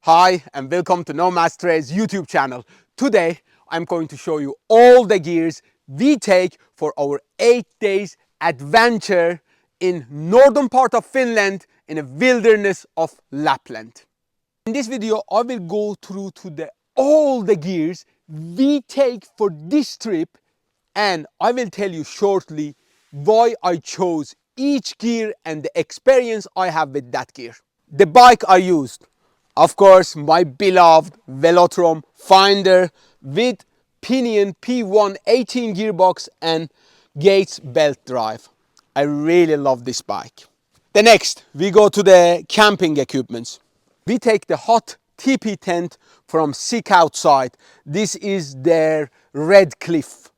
Hi and welcome to Nomadstrail's YouTube channel. Today I'm going to show you all the gears we take for our 8 days adventure in northern part of Finland in a wilderness of Lapland. In this video I will go through all the gears we take for this trip, and I will tell you shortly why I chose each gear and the experience I have with that gear. The bike I used, of course, my beloved Velotron Finder with Pinion P1 18 gearbox and Gates belt drive. I really love this bike. The next, we go to the camping equipments. We take the hot TP tent from Sick Outside. This is their Red Cliff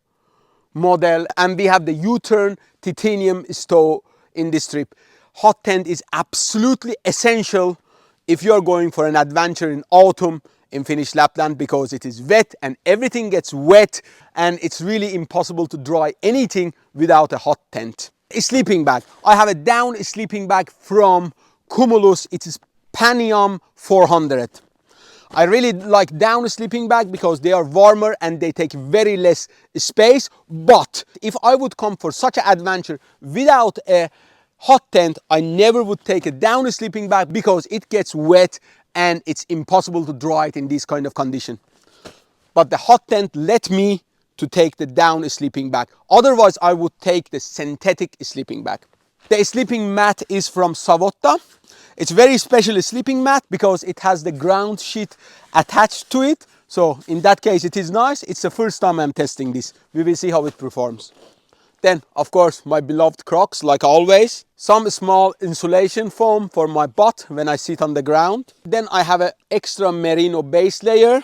model, and we have the U-turn titanium stove in this trip. Hot tent is absolutely essential if you're going for an adventure in autumn in Finnish Lapland, because it is wet and everything gets wet and it's really impossible to dry anything without a hot tent. A sleeping bag. I have a down sleeping bag from Cumulus. It is Panium 400. I really like down sleeping bag because they are warmer and they take very less space. But if I would come for such an adventure without a hot tent, I never would take a down sleeping bag because it gets wet and it's impossible to dry it in this kind of condition. But the hot tent let me to take the down sleeping bag. Otherwise I would take the synthetic sleeping bag. The sleeping mat is from Savotta. It's very special sleeping mat because it has the ground sheet attached to it. So in that case it is nice. It's the first time I'm testing this. We will see how it performs. Then of course my beloved Crocs, like always. Some small insulation foam for my butt when I sit on the ground. Then I have an extra merino base layer.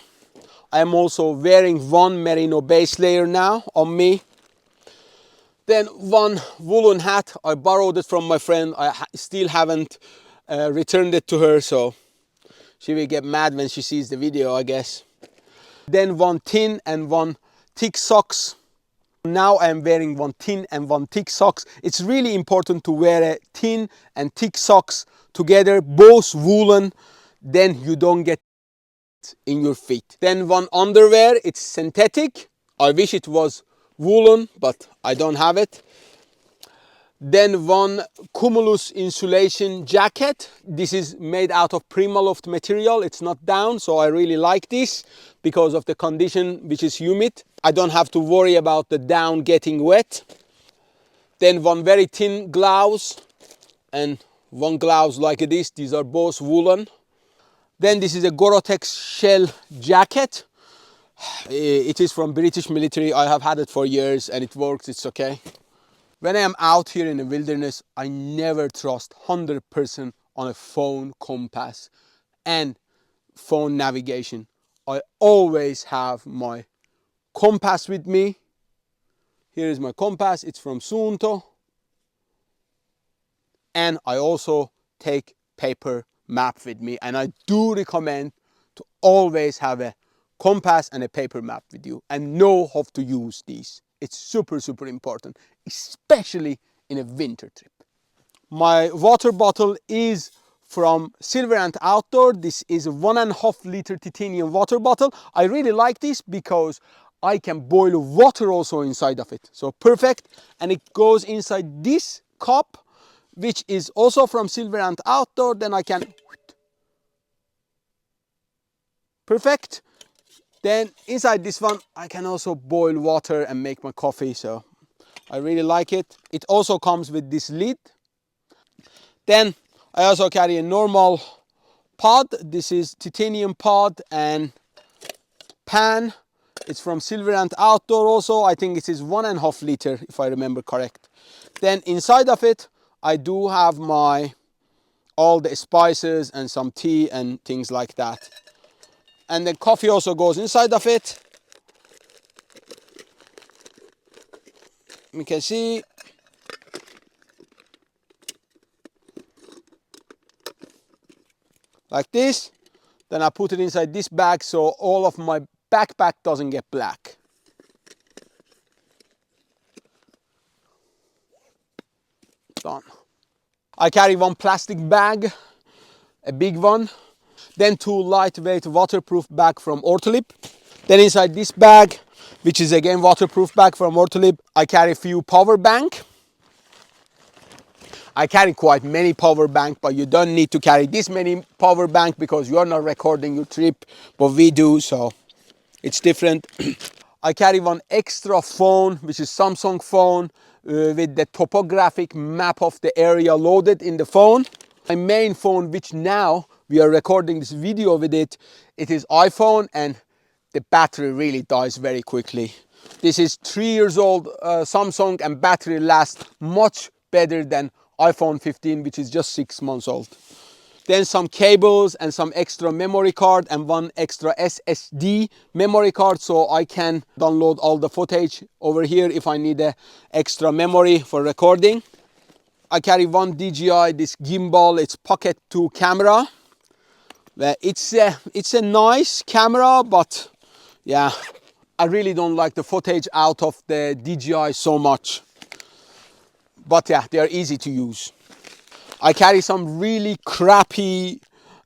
I am also wearing one merino base layer now on me. Then one woolen hat. I borrowed it from my friend. I still haven't returned it to her, so she will get mad when she sees the video, I guess. Then one thin and one thick socks. Now I am wearing one thin and one thick socks. It's really important to wear a thin and thick socks together, both woolen, then you don't get in your feet. Then one underwear, it's synthetic. I wish it was woolen, but I don't have it. Then one Cumulus insulation jacket. This is made out of Primaloft material. It's not down, so I really like this because of the condition which is humid. I don't have to worry about the down getting wet. Then one very thin gloves and one gloves like this. These are both woolen. Then this is a Gore-Tex shell jacket. It is from British military. I have had it for years and it works, it's okay. When I am out here in the wilderness, I never trust 100% on a phone compass and phone navigation. I always have my compass with me. Here is my compass, it's from Suunto. And I also take paper map with me, and I do recommend to always have a compass and a paper map with you and know how to use these. It's super important, especially in a winter trip. My water bottle is from Silver Ant Outdoor. This is a 1.5 liter titanium water bottle. I really like this because I can boil water also inside of it. So perfect. And it goes inside this cup, which is also from Silver Ant Outdoor. Then I can... Perfect. Then inside this one, I can also boil water and make my coffee. So I really like it. It also comes with this lid. Then I also carry a normal pod. This is titanium pod and pan. It's from Silver Ant Outdoor also. I think it is 1.5 liter if I remember correct. Then inside of it, I do have all the spices and some tea and things like that. And the coffee also goes inside of it. You can see. Like this. Then I put it inside this bag so all of my backpack doesn't get black. Done. I carry one plastic bag, a big one. Then 2 lightweight waterproof bag from Ortolip. Then inside this bag, which is again waterproof bag from Ortolip, I carry a few power bank. I carry quite many power bank, but you don't need to carry this many power bank because you're not recording your trip, but we do, so it's different. I carry one extra phone, which is Samsung phone, with the topographic map of the area loaded in the phone. My main phone, which now we are recording this video with it is iPhone, and the battery really dies very quickly. This is 3 years old Samsung, and battery lasts much better than iPhone 15, which is just 6 months old. Then some cables and some extra memory card and one extra SSD memory card, so I can download all the footage over here if I need a extra memory for recording. I carry one DJI, this gimbal, it's Pocket 2 camera. It's a nice camera, but yeah, I really don't like the footage out of the DJI so much. But yeah, they are easy to use. I carry some really crappy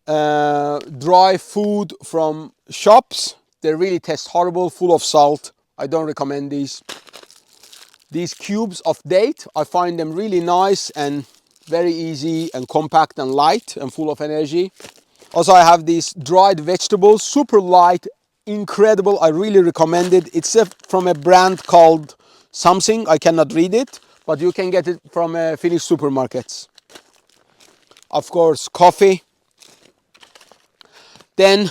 dry food from shops. They really taste horrible, full of salt. I don't recommend these. These cubes of date, I find them really nice and very easy and compact and light and full of energy. Also, I have these dried vegetables, super light, incredible. I really recommend it. It's from a brand called something, I cannot read it, but you can get it from Finnish supermarkets. Of course, coffee. Then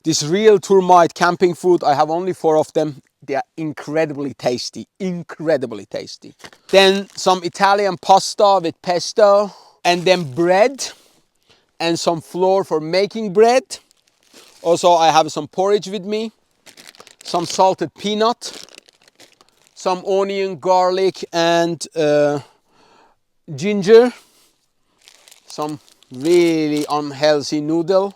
this real Termite camping food, I have only 4 of them. They are incredibly tasty, incredibly tasty. Then some Italian pasta with pesto, and then bread and some flour for making bread. Also, I have some porridge with me, some salted peanut, some onion, garlic, and ginger, some really unhealthy noodle.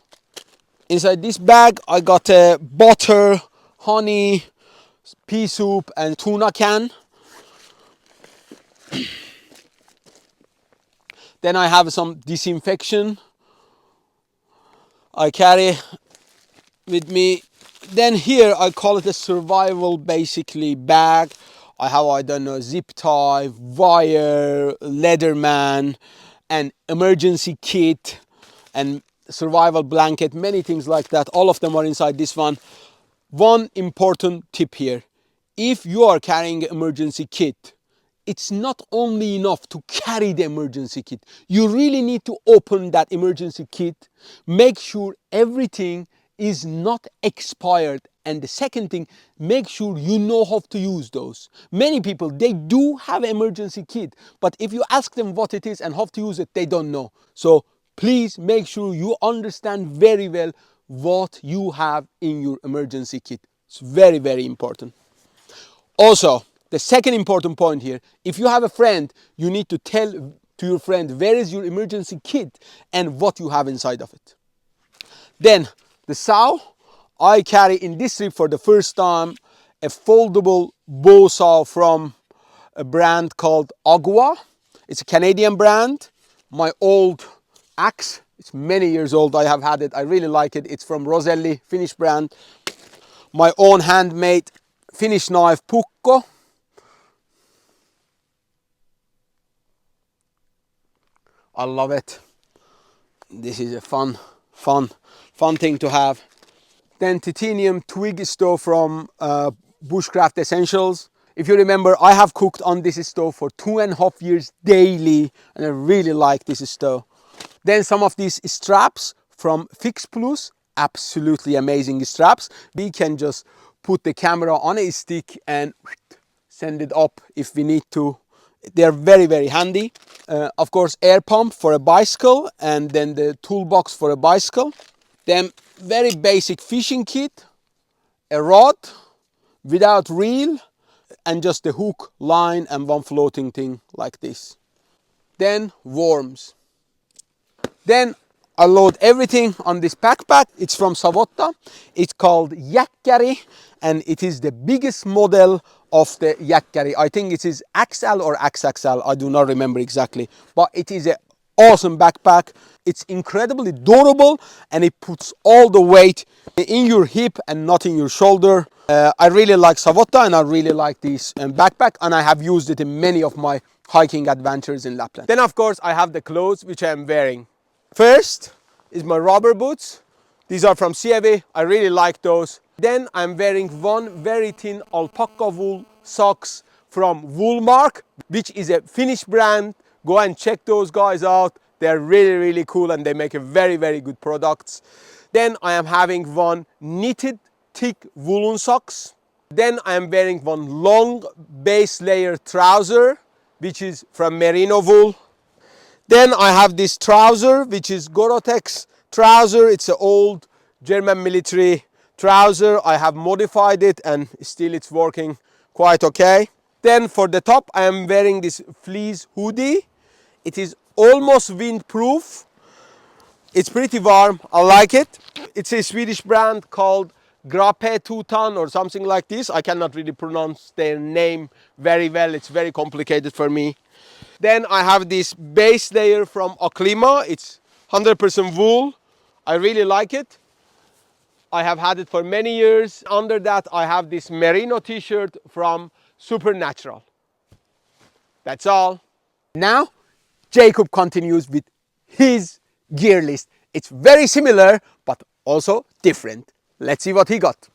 Inside this bag, I got butter, honey, pea soup, and tuna can. Then I have some disinfection I carry with me. Then here I call it a survival basically bag. I have, I don't know, zip tie, wire, Leatherman, an emergency kit, and survival blanket, many things like that. All of them are inside this one. One important tip here: if you are carrying an emergency kit, it's not only enough to carry the emergency kit. You really need to open that emergency kit, make sure everything is not expired, and the second thing, make sure you know how to use those. Many people, they do have an emergency kit, but if you ask them what it is and how to use it, they don't know. So please make sure you understand very well what you have in your emergency kit. It's very, very important. Also, the second important point here, if you have a friend, you need to tell to your friend where is your emergency kit and what you have inside of it. Then the saw, I carry in this trip for the first time a foldable bow saw from a brand called Agua. It's a Canadian brand. My old axe, it's many years old, I have had it, I really like it. It's from Roselli, Finnish brand. My own handmade Finnish knife Pukko. I love it. This is a fun thing to have. Then titanium twig stove from Bushcraft Essentials. If you remember, I have cooked on this stove for 2.5 years daily, and I really like this stove. Then some of these straps from Fix Plus, absolutely amazing straps. We can just put the camera on a stick and send it up if we need to. They're very, very handy. Of course, air pump for a bicycle, and then the toolbox for a bicycle. Then very basic fishing kit, a rod without reel, and just the hook, line, and one floating thing like this. Then worms. Then I load everything on this backpack. It's from Savotta. It's called Jäkkäri, and it is the biggest model of the Jäkkäri. I think it is XL or XXL. I do not remember exactly, but it is a awesome backpack. It's incredibly durable and it puts all the weight in your hip and not in your shoulder. I really like Savotta and I really like this backpack, and I have used it in many of my hiking adventures in Lapland. Then of course I have the clothes which I am wearing. First is my rubber boots. These are from Sievi. I really like those. Then I'm wearing one very thin alpaca wool socks from Woolmark, which is a Finnish brand. Go and check those guys out. They're really cool and they make a very good products. Then I am having one knitted thick woolen socks. Then I am wearing one long base layer trouser, which is from merino wool. Then I have this trouser, which is Gore-Tex trouser. It's an old German military trouser. I have modified it and still it's working quite okay. Then for the top I am wearing this fleece hoodie. It is almost windproof. It's pretty warm, I like it. It's a Swedish brand called Grape Tutan or something like this. I cannot really pronounce their name very well, it's very complicated for me. Then I have this base layer from Aclima. It's 100% wool. I really like it. I have had it for many years. Under that I have this merino t-shirt from Supernatural. That's all. Now Jacob continues with his gear list. It's very similar but also different. Let's see what he got.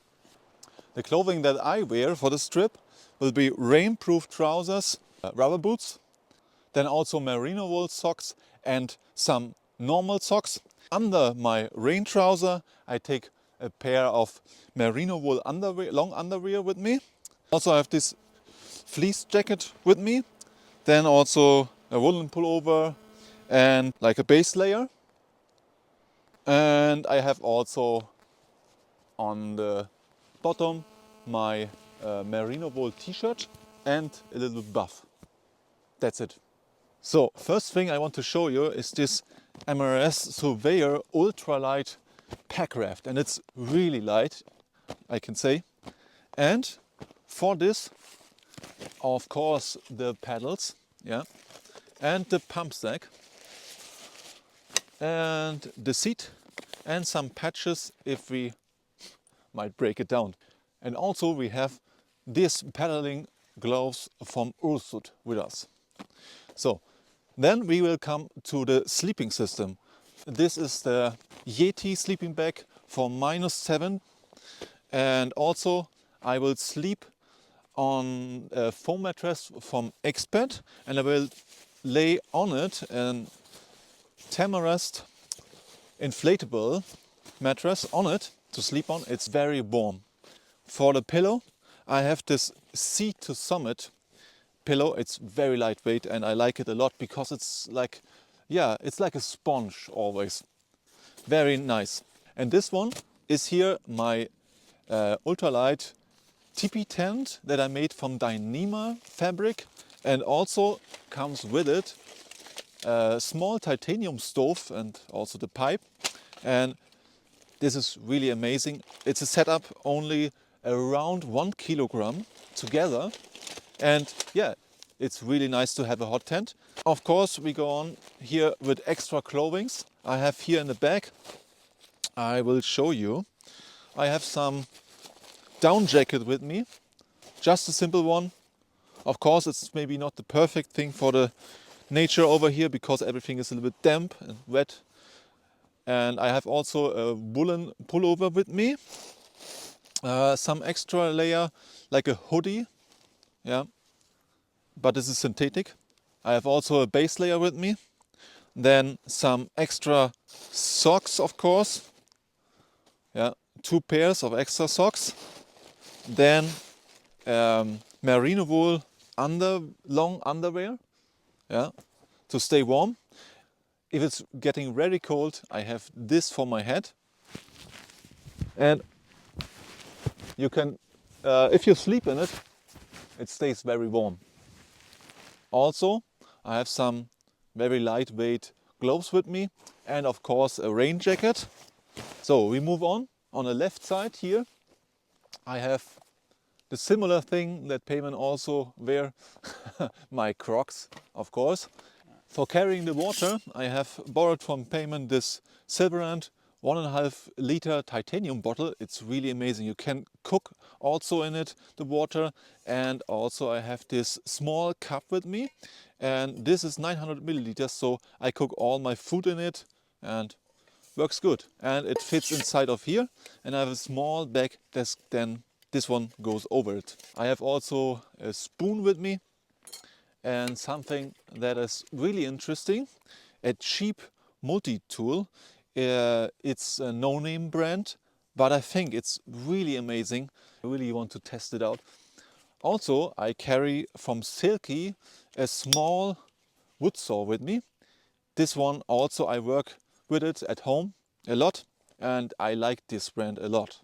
The clothing that I wear for this trip will be rainproof trousers, rubber boots, then also merino wool socks and some normal socks. Under my rain trouser I take a pair of merino wool underwear, long underwear with me. Also I have this fleece jacket with me, then also a woolen pullover and like a base layer. And I have also on the bottom my merino wool t-shirt and a little buff. That's it. So first thing I want to show you is this MRS Surveyor ultralight packraft, and it's really light, I can say. And for this, of course, the pedals, yeah, and the pump stack, and the seat, and some patches if we might break it down. And also we have this pedaling gloves from Ursut with us. So then we will come to the sleeping system. This is the Yeti sleeping bag for -7, and also I will sleep on a foam mattress from Expert, and I will lay on it a Tamarest inflatable mattress on it to sleep on. It's very warm. For the pillow I have this Sea to Summit pillow. It's very lightweight and I like it a lot because it's like, yeah, it's like a sponge always. Very nice. And this one is here my ultralight teepee tent that I made from Dyneema fabric, and also comes with it a small titanium stove and also the pipe. And this is really amazing. It's a setup only around 1 kilogram together. And yeah, it's really nice to have a hot tent. Of course, we go on here with extra clothings. I have here in the bag, I will show you. I have some down jacket with me, just a simple one. Of course, it's maybe not the perfect thing for the nature over here because everything is a little bit damp and wet. And I have also a woolen pullover with me, some extra layer like a hoodie, yeah, but this is synthetic. I have also a base layer with me, then some extra socks, of course, yeah, 2 pairs of extra socks, then merino wool long underwear, yeah, to stay warm. If it's getting very cold, I have this for my head. And you can, if you sleep in it, it stays very warm. Also, I have some very lightweight gloves with me and of course a rain jacket. So we move on. On the left side here, I have the similar thing that Payman also wear, my Crocs, of course. For carrying the water, I have borrowed from payment this Silverand 1.5 liter titanium bottle. It's really amazing. You can cook also in it, the water. And also I have this small cup with me. And this is 900 milliliters, so I cook all my food in it and works good. And it fits inside of here. And I have a small bag that then this one goes over it. I have also a spoon with me. And something that is really interesting, a cheap multi-tool. It's a no-name brand, but I think it's really amazing. I really want to test it out. Also, I carry from Silky a small wood saw with me. This one also I work with it at home a lot, and I like this brand a lot.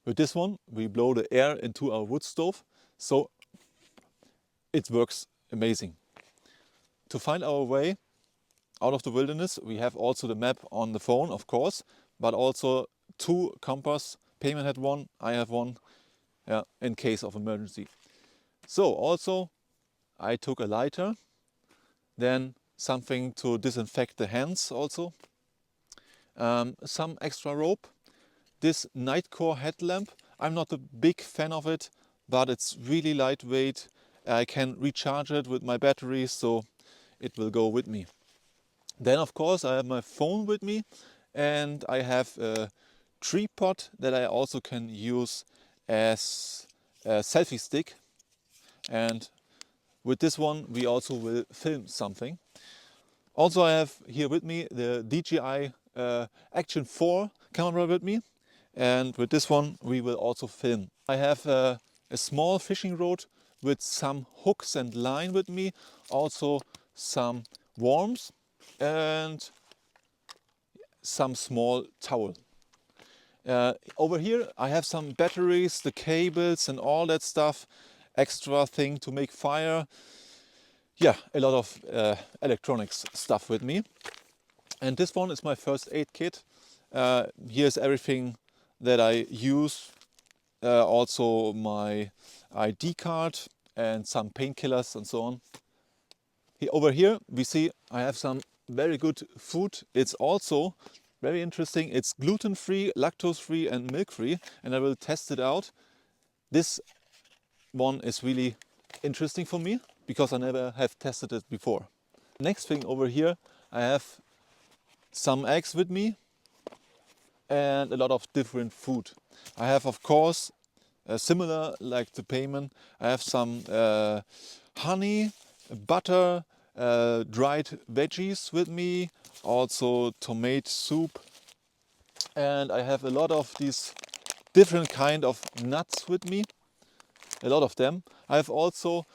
With this one we blow the air into our wood stove, so it works amazing. To find our way out of the wilderness, we have also the map on the phone, of course, but also 2 compass. Payment had one, I have one, in case of emergency. So also I took a lighter, then something to disinfect the hands also, some extra rope, this Nightcore headlamp. I'm not a big fan of it, but it's really lightweight. I can recharge it with my batteries, so it will go with me. Then of course I have my phone with me, and I have a tripod that I also can use as a selfie stick, and with this one we also will film something. Also I have here with me the DJI Action 4 camera with me, and with this one we will also film. I have a small fishing rod with some hooks and line with me, also some worms and some small towel. Over here I have some batteries, the cables and all that stuff, extra thing to make fire. Yeah, a lot of electronics stuff with me. And this one is my first aid kit. Here's everything that I use, also my ID card and some painkillers and so on. Over here we see I have some very good food. It's also very interesting. It's gluten-free, lactose-free and milk-free, and I will test it out. This one is really interesting for me because I never have tested it before. Next thing over here, I have some eggs with me and a lot of different food. I have of course similar like the payment. I have some honey, butter, dried veggies with me, also tomato soup, and I have a lot of these different kind of nuts with me, a lot of them. I have also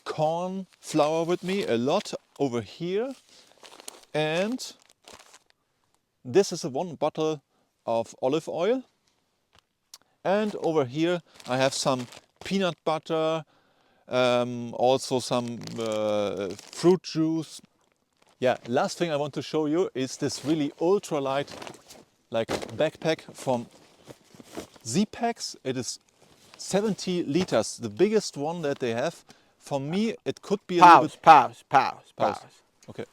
corn flour with me, a lot over here, and this is a 1 bottle of olive oil. And over here I have some peanut butter, also some fruit juice. Yeah, last thing I want to show you is this really ultralight like backpack from Z-Packs. It is 70 liters, the biggest one that they have. For me it could be a little bit... Pause. Okay.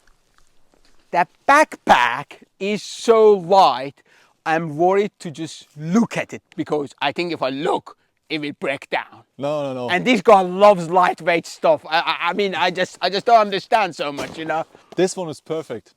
The backpack is so light, I'm worried to just look at it because I think if I look, it will break down. No. And this guy loves lightweight stuff. I mean, I just don't understand so much, you know. This one is perfect.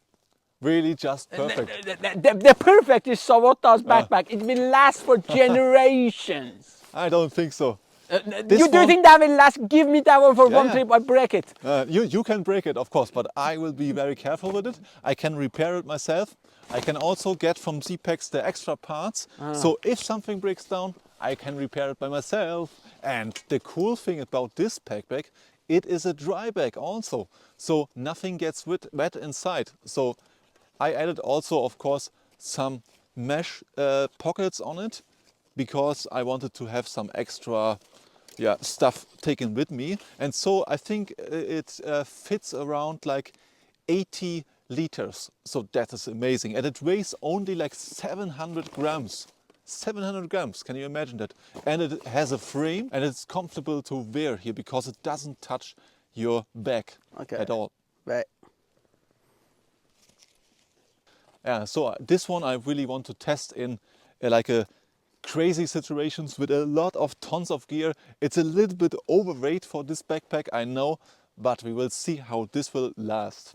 Really just perfect. The perfect is Savotta's backpack. It will last for generations. I don't think so. Do you think that will last? Give me that one for one trip, I break it. You can break it, of course, but I will be very careful with it. I can repair it myself. I can also get from Z-Packs the extra parts. So if something breaks down, I can repair it by myself. And the cool thing about this backpack, it is a dry bag also. So nothing gets wet inside. So I added also, of course, some mesh pockets on it because I wanted to have some extra stuff taken with me. And so I think it fits around like 80 liters. So that is amazing. And it weighs only like 700 grams. 700 grams, can you imagine that? And it has a frame and it's comfortable to wear here because it doesn't touch your back at all. Wait. Yeah, so this one I really want to test in like a crazy situations with a lot of tons of gear. It's a little bit overweight for this backpack, I know, but we will see how this will last.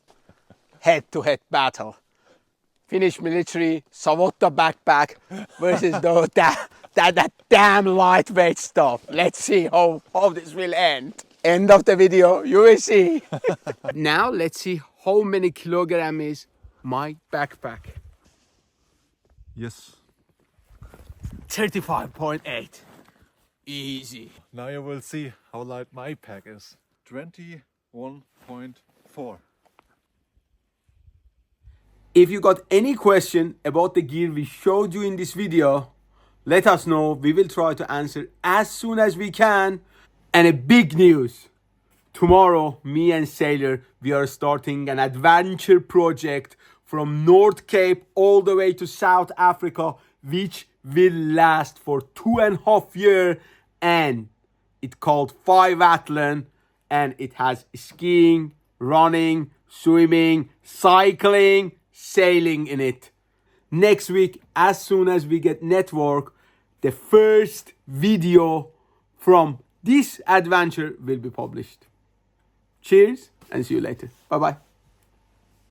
Head-to-head battle. Finnish military Savotta backpack versus that damn lightweight stuff. Let's see how this will end. End of the video, you will see. Now let's see how many kilogram is my backpack. Yes. 35.8. Easy. Now you will see how light my pack is. 21.4. If you got any question about the gear we showed you in this video, let us know. We will try to answer as soon as we can. And a big news. Tomorrow, me and Sailor, we are starting an adventure project from North Cape all the way to South Africa, which will last for 2.5 years. And it's called Fiveathlon, and it has skiing, running, swimming, cycling, sailing in it. Next week, as soon as we get network, the first video from this adventure will be published. Cheers and see you later. Bye bye.